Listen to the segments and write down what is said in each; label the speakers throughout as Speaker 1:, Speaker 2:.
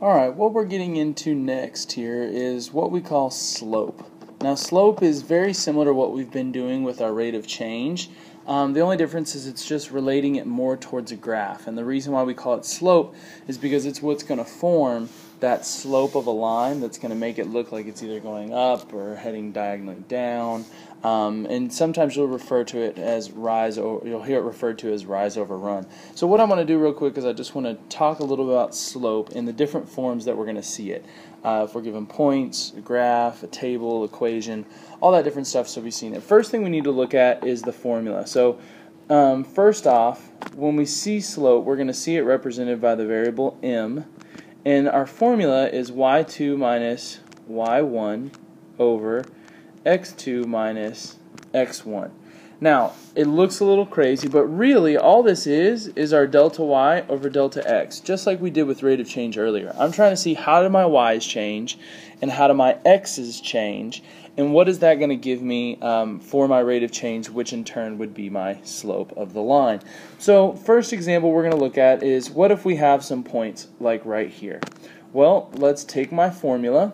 Speaker 1: Alright, what we're getting into next here is what we call slope. Now slope is very similar to what we've been doing with our rate of change. The only difference is it's just relating it more towards a graph, and the reason why we call it slope is because it's what's going to form that slope of a line that's going to make it look like it's either going up or heading diagonally down. And sometimes you'll refer to it as you'll hear it referred to as rise over run. So what I'm going to do real quick is I just want to talk a little bit about slope in the different forms that we're going to see it. If we're given points, a graph, a table, equation, all that different stuff, so we've seen it. First thing we need to look at is the formula. So first off, when we see slope, we're going to see it represented by the variable m. And our formula is y2 minus y1 over x2 minus x1. Now, it looks a little crazy, but really all this is our delta y over delta x, just like we did with rate of change earlier. I'm trying to see how do my y's change and how do my x's change, and what is that going to give me for my rate of change, which in turn would be my slope of the line. So first example we're going to look at is, what if we have some points like right here? Well, let's take my formula,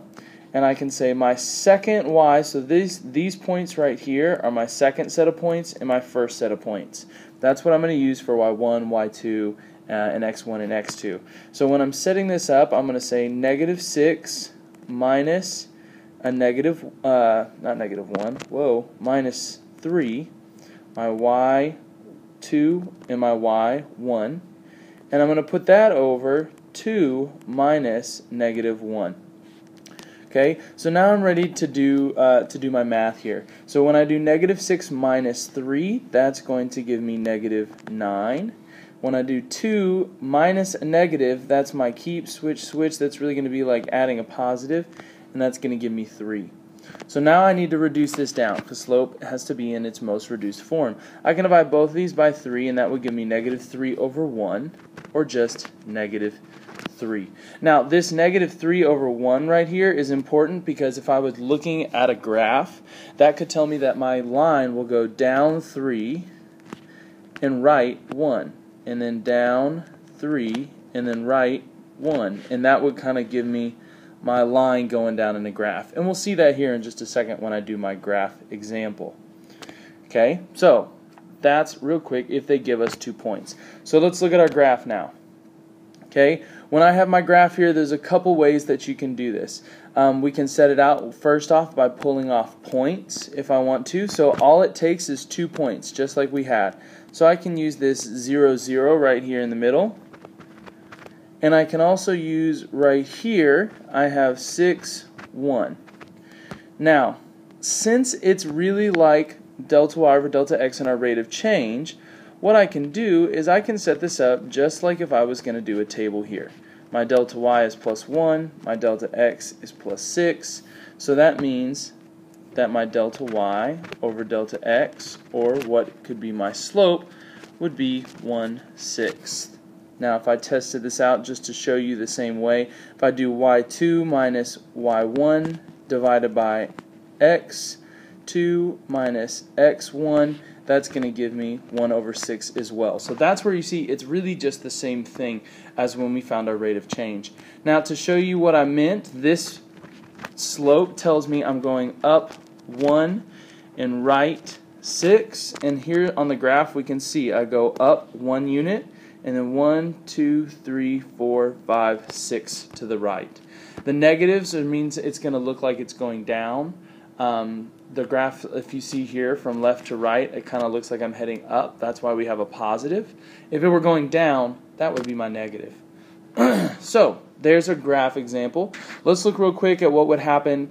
Speaker 1: and I can say my second y, so these points right here are my second set of points and my first set of points. That's what I'm going to use for y1, y2, and x1 and x2. So when I'm setting this up, I'm going to say negative 6 minus a negative, minus 3, my y2 and my y1, and I'm going to put that over 2 minus negative 1. Okay, so now I'm ready to do my math here. So when I do negative 6 minus 3, that's going to give me negative 9. When I do 2 minus a negative, that's my keep, switch, that's really going to be like adding a positive, and that's going to give me 3. So now I need to reduce this down, because slope has to be in its most reduced form. I can divide both of these by 3, and that would give me negative 3 over 1, or just negative 3. Now this negative 3 over 1 right here is important, because if I was looking at a graph, that could tell me that my line will go down 3 and right 1, and then down 3 and then right 1, and that would kind of give me my line going down in the graph. And we'll see that here in just a second when I do my graph example. Okay, so that's real quick if they give us 2 points. So let's look at our graph now. Okay, when I have my graph here, there's a couple ways that you can do this. We can set it out first off by pulling off points if I want to. So all it takes is 2 points, just like we had. So I can use this 0, 0 right here in the middle. And I can also use right here, I have 6, 1. Now, since it's really like delta y over delta x in our rate of change, what I can do is I can set this up just like if I was going to do a table here. My delta y is plus 1, my delta x is plus 6, so that means that my delta y over delta x, or what could be my slope, would be 1/6. Now if I tested this out just to show you the same way, if I do y2 minus y1 divided by x2 minus x1, that's going to give me 1/6 as well. So that's where you see it's really just the same thing as when we found our rate of change. Now to show you what I meant, this slope tells me I'm going up 1 and right 6, and here on the graph we can see I go up 1 unit and then 1, 2, 3, 4, 5, 6 to the right. The negatives, it means it's going to look like it's going down. The graph, if you see here from left to right, it kind of looks like I'm heading up. That's why we have a positive. If it were going down, that would be my negative. So there's a graph example. Let's look real quick at what would happen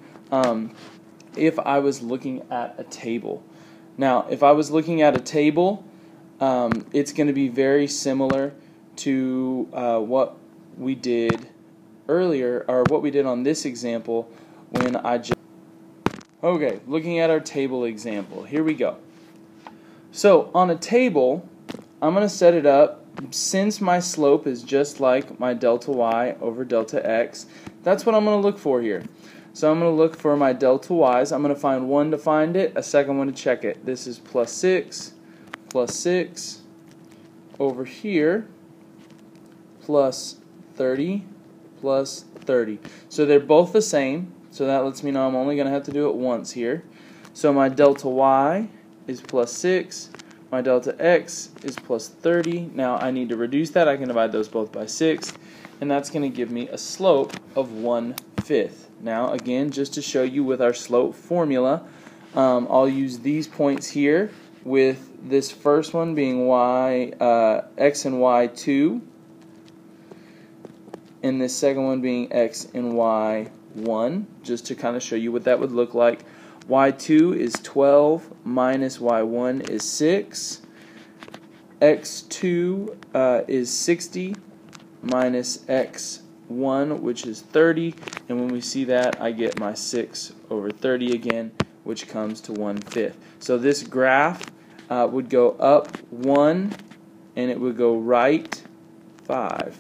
Speaker 1: if I was looking at a table. Now, if I was looking at a table, it's going to be very similar to what we did earlier, or what we did on this example when I just... Okay, looking at our table example, here we go. So on a table, I'm going to set it up, since my slope is just like my delta y over delta x, that's what I'm going to look for here. So I'm going to look for my delta y's. I'm going to find one to find it, a second one to check it. This is plus 6 over here, plus 30 plus 30. So they're both the same, so that lets me know I'm only going to have to do it once here. So my delta y is plus 6, my delta x is plus 30. Now I need to reduce that. I can divide those both by 6, and that's going to give me a slope of 1/5. Now again, just to show you with our slope formula, I'll use these points here, with this first one being x and y2, and this second one being x and y1, just to kind of show you what that would look like. y2 is 12 minus y1 is 6. x2 is 60 minus x1, which is 30. And when we see that, I get my 6 over 30 again, which comes to 1/5. So this graph would go up 1 and it would go right 5.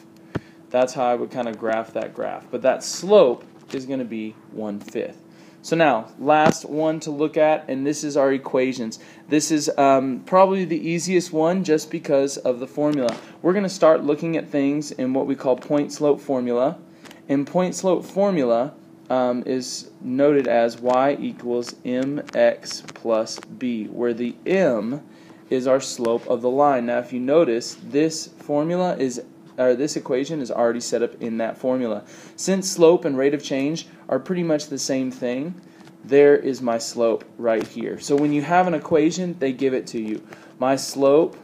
Speaker 1: That's how I would kind of graph that graph. But that slope is going to be 1/5. So now, last one to look at, and this is our equations. This is probably the easiest one just because of the formula. We're going to start looking at things in what we call point slope formula. And point slope formula is noted as y equals mx plus b, where the m is our slope of the line. Now if you notice, this equation is already set up in that formula. Since slope and rate of change are pretty much the same thing, there is my slope right here. So when you have an equation, they give it to you. My slope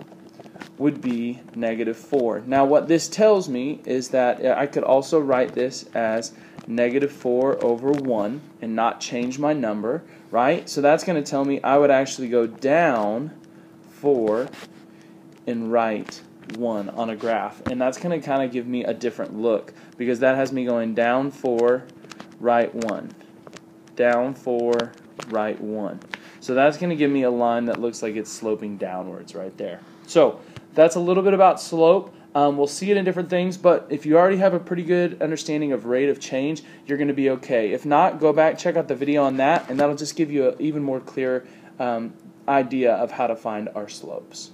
Speaker 1: would be -4. Now what this tells me is that I could also write this as -4 over 1 and not change my number, right? So that's going to tell me I would actually go down 4 and write 1 on a graph, and that's going to kind of give me a different look, because that has me going down 4, right 1, down 4, right 1. So that's going to give me a line that looks like it's sloping downwards right there. So that's a little bit about slope. We'll see it in different things, but if you already have a pretty good understanding of rate of change, you're going to be okay. If not, go back, check out the video on that, and that'll just give you an even more clear idea of how to find our slopes.